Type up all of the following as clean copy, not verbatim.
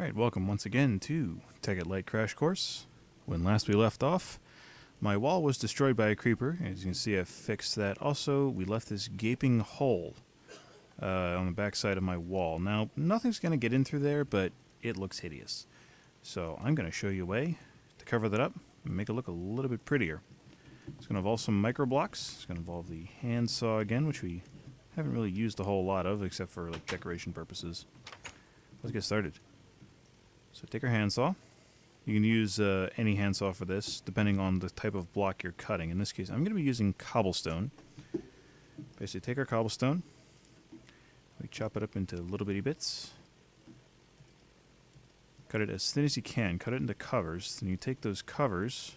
Alright, welcome once again to Tekkit Lite Crash Course. When last we left off, my wall was destroyed by a creeper. As you can see, I've fixed that. Also, we left this gaping hole on the back side of my wall. Now, nothing's going to get in through there, but it looks hideous. So I'm going to show you a way to cover that up and make it look a little bit prettier. It's going to involve some micro blocks. It's going to involve the handsaw again, which we haven't really used a whole lot of, except for like decoration purposes. Let's get started. So take our handsaw. You can use any handsaw for this, depending on the type of block you're cutting. In this case, I'm going to be using cobblestone. Basically, take our cobblestone. We chop it up into little bitty bits. Cut it as thin as you can. Cut it into covers. Then you take those covers,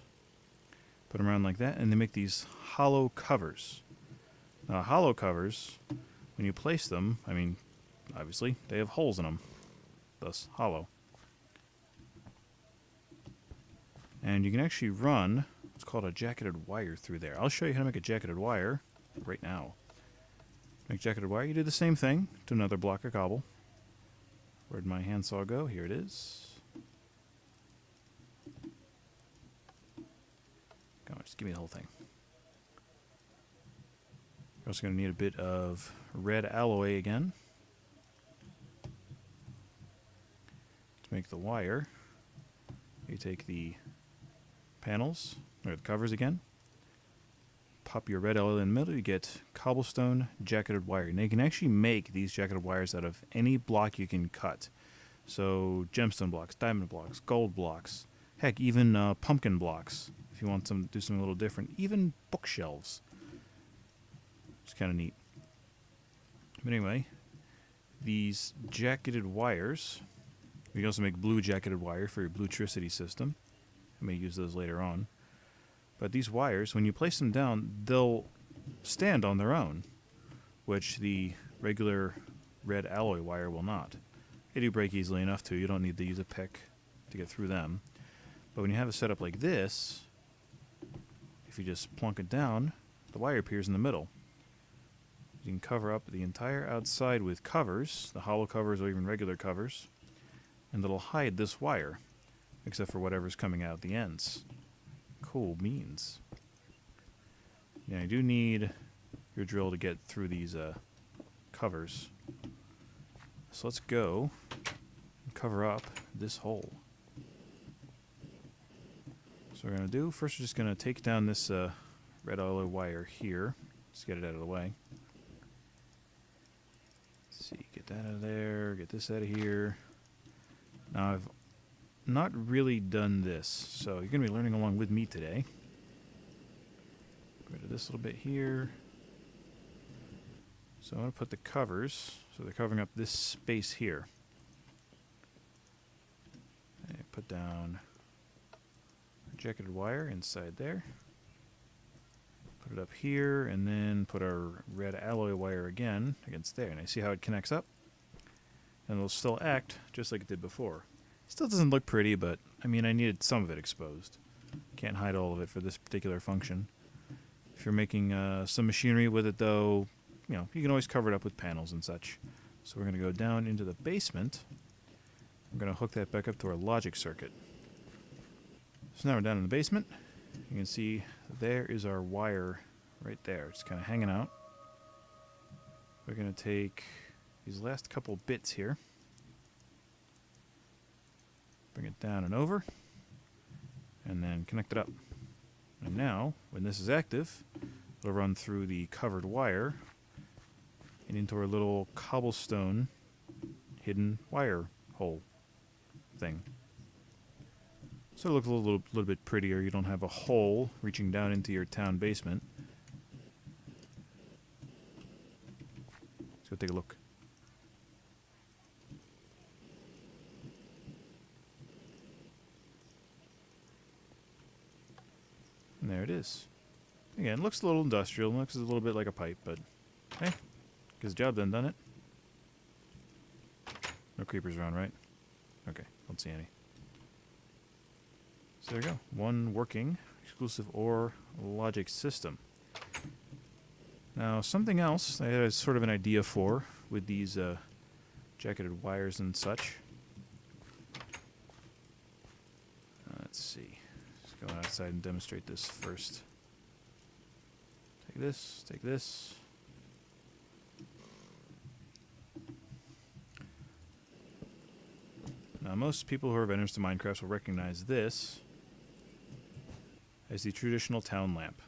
put them around like that, and they make these hollow covers. Now, hollow covers, when you place them, I mean, obviously, they have holes in them. Thus, hollow. And you can actually run what's called a jacketed wire through there. I'll show you how to make a jacketed wire right now. To make jacketed wire, you do the same thing to another block of cobble. Where'd my handsaw go? Here it is. Come on, just give me the whole thing. You're also going to need a bit of red alloy again to make the wire. You take the panels, or the covers again, pop your red alloy in the middle, you get cobblestone jacketed wire. Now you can actually make these jacketed wires out of any block you can cut. So gemstone blocks, diamond blocks, gold blocks, heck, even pumpkin blocks, if you want to do something a little different, even bookshelves. It's kind of neat. But anyway, these jacketed wires, you can also make blue jacketed wire for your bluetricity system. I may use those later on. But these wires, when you place them down, they'll stand on their own, which the regular red alloy wire will not. They do break easily enough too. You don't need to use a pick to get through them. But when you have it set up like this, if you just plunk it down, the wire appears in the middle. You can cover up the entire outside with covers, the hollow covers or even regular covers, and it'll hide this wire, except for whatever's coming out the ends. Cool beans. Yeah, you do need your drill to get through these covers. So let's go and cover up this hole. So what we're going to do, first we're just going to take down this red alloy wire here. Just get it out of the way. Let's see, get that out of there, get this out of here. Now I've not really done this, so you're going to be learning along with me today. Get rid of this little bit here. So I'm going to put the covers, so they're covering up this space here. And put down our jacketed wire inside there. Put it up here, and then put our red alloy wire again against there. And I see how it connects up. And it'll still act just like it did before. Still doesn't look pretty, but I mean, I needed some of it exposed. Can't hide all of it for this particular function. If you're making some machinery with it, though, you know, you can always cover it up with panels and such. So we're going to go down into the basement. We're going to hook that back up to our logic circuit. So now we're down in the basement. You can see there is our wire right there. It's kind of hanging out. We're going to take these last couple bits here, bring it down and over, and then connect it up. And now, when this is active, it'll run through the covered wire and into our little cobblestone hidden wire hole thing. So it'll look a little bit prettier. You don't have a hole reaching down into your town basement. Let's go take a look. And there it is. Again, it looks a little industrial. It looks a little bit like a pipe, but hey, gets the job done, doesn't it? No creepers around, right? Okay, don't see any. So there you go. One working exclusive OR logic system. Now, something else I had sort of an idea for with these jacketed wires and such Go outside and demonstrate this first. Take this, take this. Now, most people who are veterans to Minecraft will recognize this as the traditional town lamp.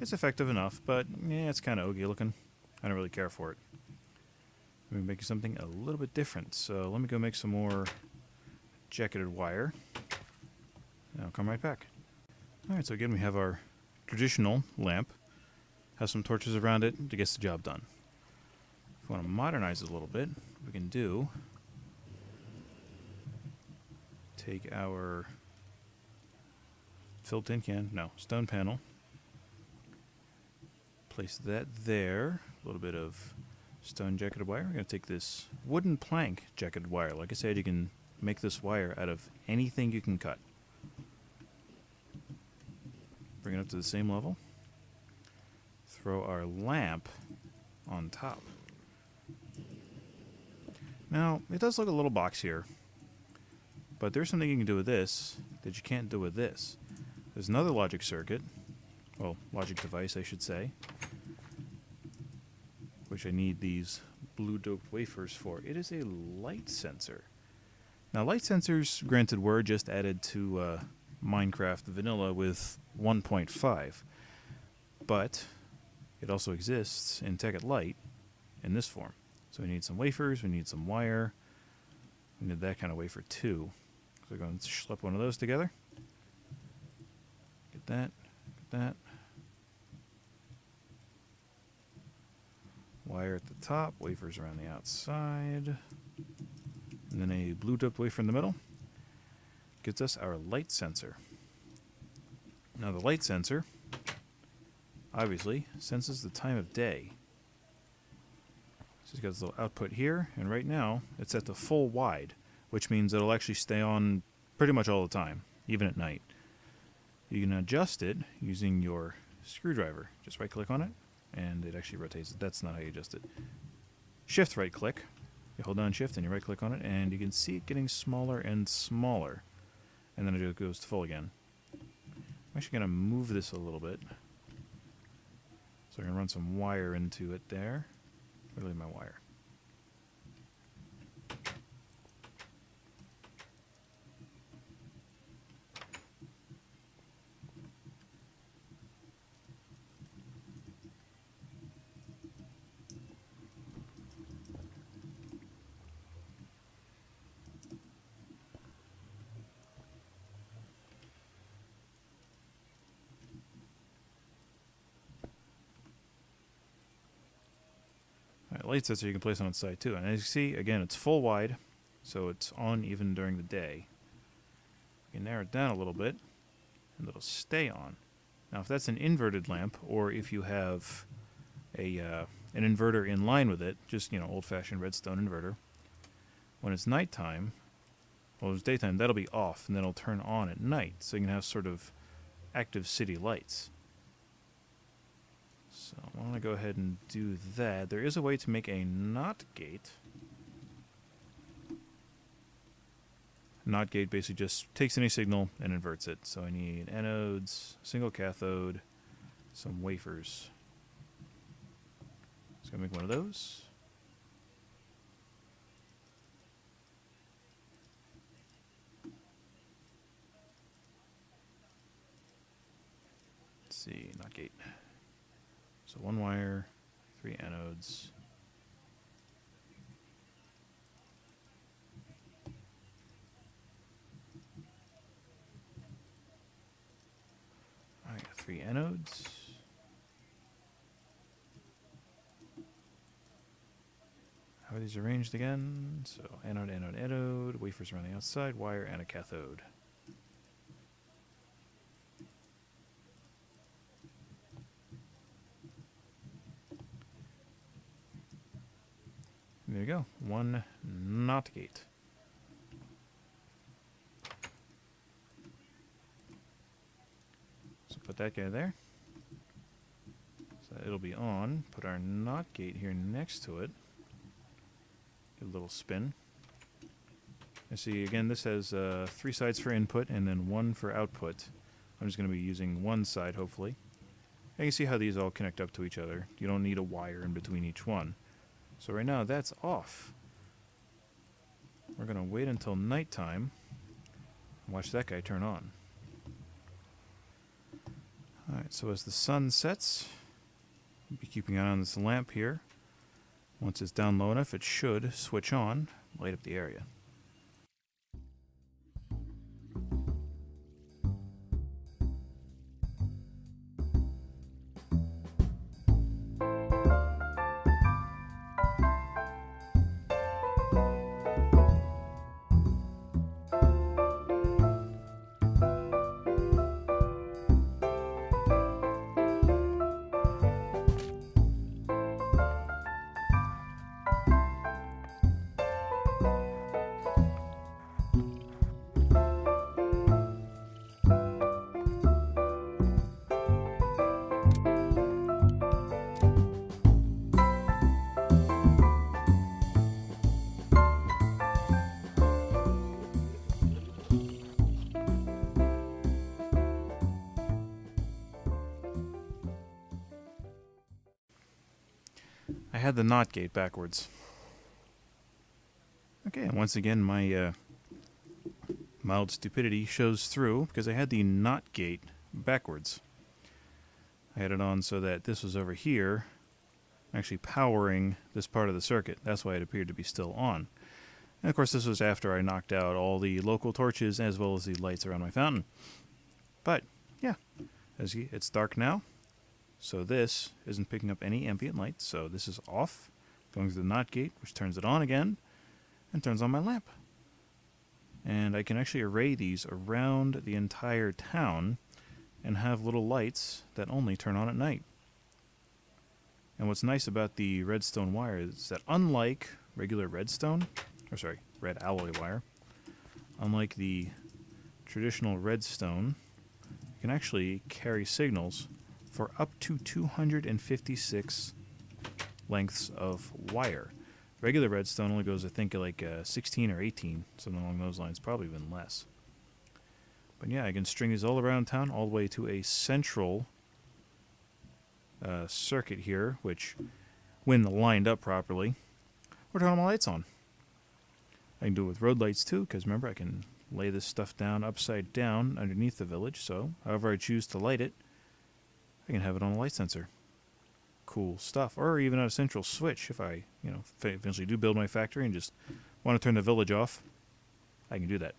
It's effective enough, but yeah, it's kind of ogre looking. I don't really care for it. We're making something a little bit different, so let me go make some more jacketed wire. And I'll come right back. Alright, so again we have our traditional lamp. Has some torches around it to get the job done. If we want to modernize it a little bit, what we can do, take our filled tin can, no, stone panel, place that there, a little bit of stone jacketed wire. We're going to take this wooden plank jacketed wire. Like I said, you can make this wire out of anything you can cut. Bring it up to the same level. Throw our lamp on top. Now, it does look a little box here, but there's something you can do with this that you can't do with this. There's another logic circuit, well, logic device I should say, which I need these blue doped wafers for. It is a light sensor. Now, light sensors, granted, were just added to Minecraft Vanilla with 1.5, but it also exists in Tekkit Lite in this form. So we need some wafers, we need some wire, we need that kind of wafer too. So we're going to schlep one of those together. Get that, get that. Wire at the top, wafers around the outside, and then a blue doped wafer in the middle. Gives us our light sensor. Now the light sensor obviously senses the time of day. So it's got this little output here, and right now it's set to full wide, which means it'll actually stay on pretty much all the time, even at night. You can adjust it using your screwdriver. Just right click on it and it actually rotates it. That's not how you adjust it. Shift right click. You hold down shift and you right click on it, and you can see it getting smaller and smaller. And then it goes to full again. I'm actually going to move this a little bit. So I'm going to run some wire into it there. Where did I leave my wire? Light sensor you can place on its side too, and as you see, again, it's full wide, so it's on even during the day. You can narrow it down a little bit, and it'll stay on. Now, if that's an inverted lamp, or if you have a an inverter in line with it, just old-fashioned redstone inverter, when it's nighttime, well, it's daytime, that'll be off, and then it'll turn on at night, so you can have sort of active city lights. So I want to go ahead and do that. There is a way to make a NOT gate. NOT gate basically just takes any signal and inverts it. So I need anodes, single cathode, some wafers. Just gonna make one of those. Let's see, NOT gate. So one wire, 3 anodes. I got 3 anodes. How are these arranged again? So anode, anode, anode, wafers around the outside, wire, and a cathode. There you go, one NOT gate. So put that guy there. So it'll be on. Put our NOT gate here next to it. Give it a little spin. I see, again, this has 3 sides for input and then 1 for output. I'm just going to be using one side, hopefully. And you can see how these all connect up to each other. You don't need a wire in between each one. So right now, that's off. We're going to wait until nighttime and watch that guy turn on. Alright, so as the sun sets, I'll be keeping an eye on this lamp here. Once it's down low enough, it should switch on, light up the area. I had the NOT gate backwards. Okay, and once again my mild stupidity shows through because I had the NOT gate backwards. I had it on so that this was over here, actually powering this part of the circuit. That's why it appeared to be still on. And of course this was after I knocked out all the local torches as well as the lights around my fountain. But, yeah, it's dark now. So this isn't picking up any ambient light, so this is off, going through the NOT gate, which turns it on again, and turns on my lamp. And I can actually array these around the entire town and have little lights that only turn on at night. And what's nice about the redstone wire is that unlike regular redstone, red alloy wire, unlike the traditional redstone, you can actually carry signals for up to 256 lengths of wire. Regular redstone only goes, I think, like 16 or 18, something along those lines, probably even less. But yeah, I can string these all around town, all the way to a central circuit here, which, when lined up properly, we're turning all my lights on. I can do it with road lights too, because remember, I can lay this stuff down upside down underneath the village, so however I choose to light it, I can have it on a light sensor. Cool stuff. Or even on a central switch if I, eventually do build my factory and just want to turn the village off. I can do that.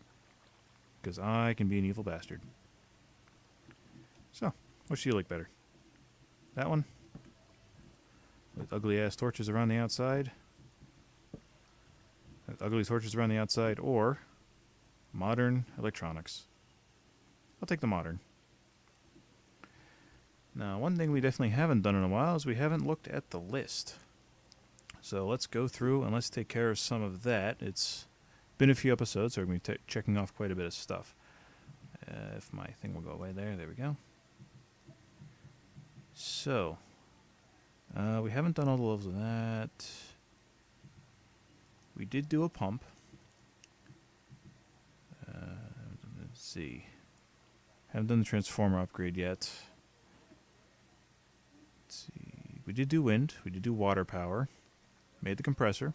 Because I can be an evil bastard. So, which do you like better? That one? With ugly ass torches around the outside? With ugly torches around the outside, or modern electronics? I'll take the modern. Now, one thing we definitely haven't done in a while is we haven't looked at the list. So let's go through and let's take care of some of that. It's been a few episodes, so we're going to be checking off quite a bit of stuff. If my thing will go away there we go. So, we haven't done all the levels of that. We did do a pump. Let's see. Haven't done the transformer upgrade yet. Let's see. We did do wind. We did do water power. Made the compressor.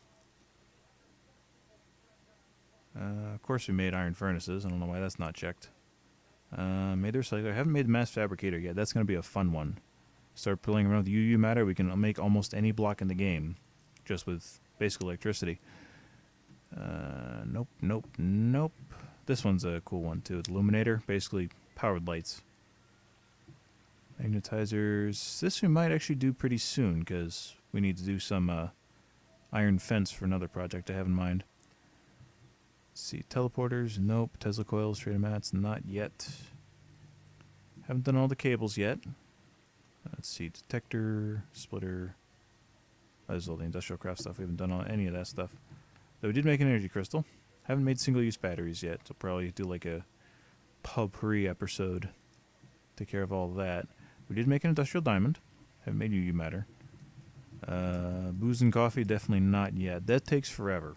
Of course we made iron furnaces. I don't know why that's not checked. Made the recycler. I haven't made the mass fabricator yet. That's going to be a fun one. Start pulling around with UU matter. We can make almost any block in the game. Just with basic electricity. Nope, nope, nope. This one's a cool one too. The illuminator. Basically powered lights. Magnetizers. This we might actually do pretty soon because we need to do some iron fence for another project I have in mind. Let's see, teleporters. Nope. Tesla coils, trader mats. Not yet. Haven't done all the cables yet. Let's see, detector, splitter. There's all the industrial craft stuff. We haven't done any of that stuff. Though we did make an energy crystal. Haven't made single-use batteries yet, so probably do like a potpourri episode. Take care of all of that. We did make an industrial diamond. Haven't made UU matter. Booze and coffee, definitely not yet. That takes forever.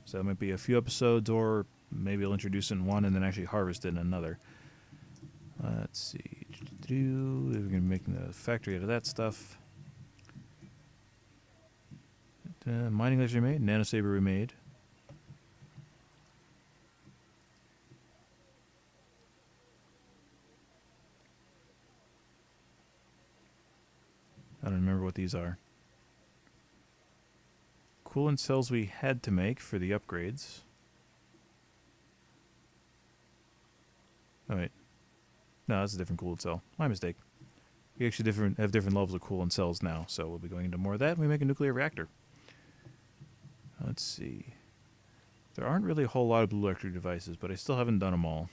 So it might be a few episodes or, maybe I'll introduce it in one and then actually harvest it in another. Let's see. We're going to be making the factory out of that stuff. Mining laser we made. Nanosaber we made. I don't remember what these are. Coolant cells we had to make for the upgrades. Oh wait. No, that's a different coolant cell. My mistake. We actually have different levels of coolant cells now, so we'll be going into more of that when we make a nuclear reactor. Let's see. There aren't really a whole lot of blue electric devices, but I still haven't done them all.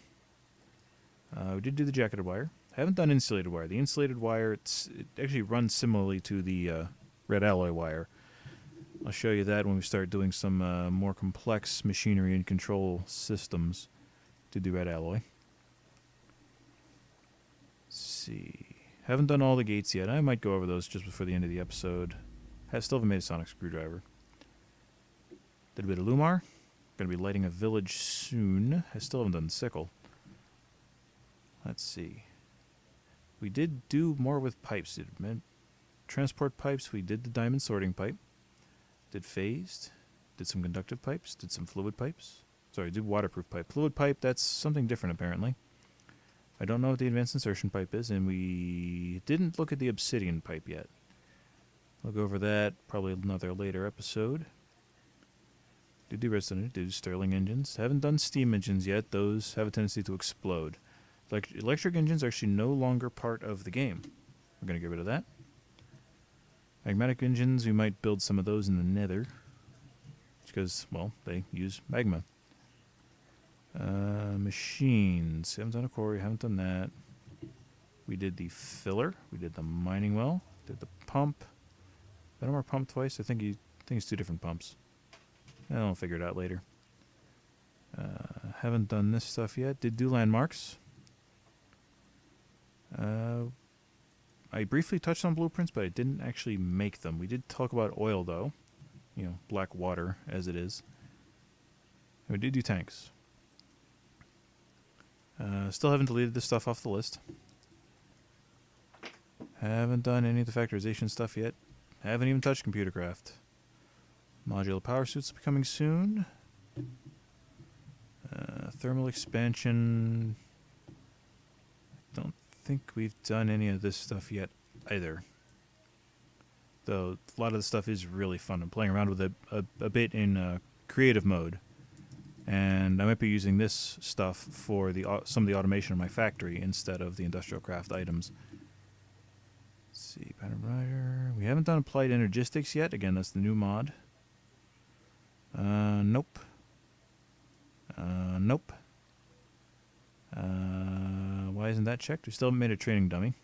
We did do the jacketed wire. I haven't done insulated wire. The insulated wire, it actually runs similarly to the red alloy wire. I'll show you that when we start doing some more complex machinery and control systems to do red alloy. Let's see. Haven't done all the gates yet. I might go over those just before the end of the episode. Still haven't made a sonic screwdriver. Did a bit of Lumar. Going to be lighting a village soon. I still haven't done the sickle. Let's see. We did do more with pipes. Transport pipes. We did the diamond sorting pipe. Did phased. Did some conductive pipes. Did some fluid pipes. Sorry, did waterproof pipe. Fluid pipe, that's something different apparently. I don't know what the advanced insertion pipe is, and we didn't look at the obsidian pipe yet. I'll go over that probably another later episode. Did do redstone, did do Stirling engines. Haven't done steam engines yet. Those have a tendency to explode. Electric engines are actually no longer part of the game. We're going to get rid of that. Magmatic engines, we might build some of those in the nether. Because, well, they use magma. Machines. Haven't done a quarry, haven't done that. We did the filler. We did the mining well. Did the pump. Did I more pump twice? I think it's two different pumps. I'll figure it out later. Haven't done this stuff yet. Did do landmarks. I briefly touched on blueprints, but I didn't actually make them. We did talk about oil, though. You know, black water, as it is. And we did do tanks. Still haven't deleted this stuff off the list. Haven't done any of the factorization stuff yet. Haven't even touched computer craft. Modular power suits will be coming soon. Thermal expansion. Don't think we've done any of this stuff yet either. Though a lot of the stuff is really fun. I'm playing around with it a bit in creative mode. And I might be using this stuff for some of the automation of my factory instead of the industrial craft items. Let's see, pattern writer. We haven't done applied energistics yet. Again, that's the new mod. Nope. Nope. Why isn't that checked? We still haven't made a training dummy.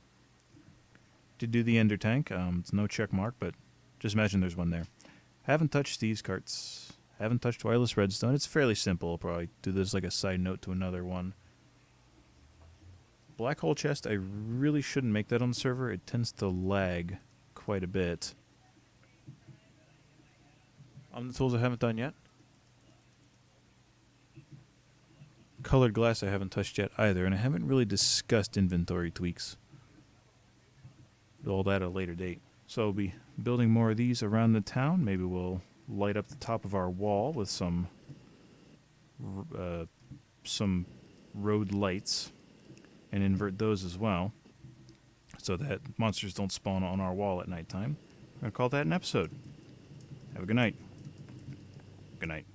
Did do the ender tank. It's no check mark, but just imagine there's one there. Haven't touched Steve's carts. Haven't touched wireless redstone. It's fairly simple. I'll probably do this like a side note to another one. Black hole chest, I really shouldn't make that on the server. It tends to lag quite a bit. On the tools I haven't done yet. Colored glass I haven't touched yet either, and I haven't really discussed inventory tweaks. All that at a later date. So I'll be building more of these around the town. Maybe we'll light up the top of our wall with some road lights and invert those as well so that monsters don't spawn on our wall at nighttime. I'm going to call that an episode. Have a good night. Good night.